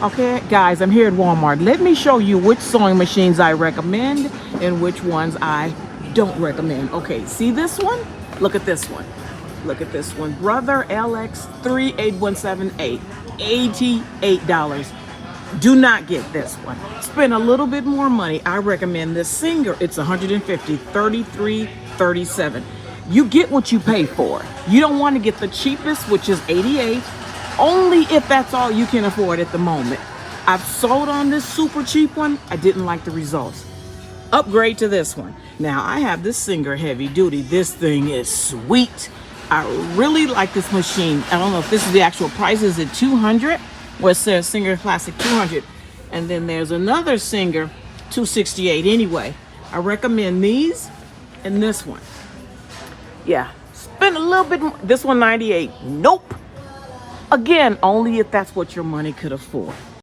Okay, guys, I'm here at Walmart. Let me show you which sewing machines I recommend and which ones I don't recommend. Okay, see this one? Look at this one. Look at this one. Brother LX38178, $88. Do not get this one. Spend a little bit more money. I recommend this Singer. It's $150, $33.37. You get what you pay for. You don't want to get the cheapest, which is $88. Only if that's all you can afford at the moment. I've sold on this super cheap one. I didn't like the results. Upgrade to this one. Now I have this Singer heavy duty. This thing is sweet. I really like this machine. I don't know if this is the actual price. Is it $200? Well, it says Singer Classic 200. And then there's another Singer 268 anyway. I recommend these and this one. Yeah, spend a little bit more. This one 98. Nope. Again, only if that's what your money could afford.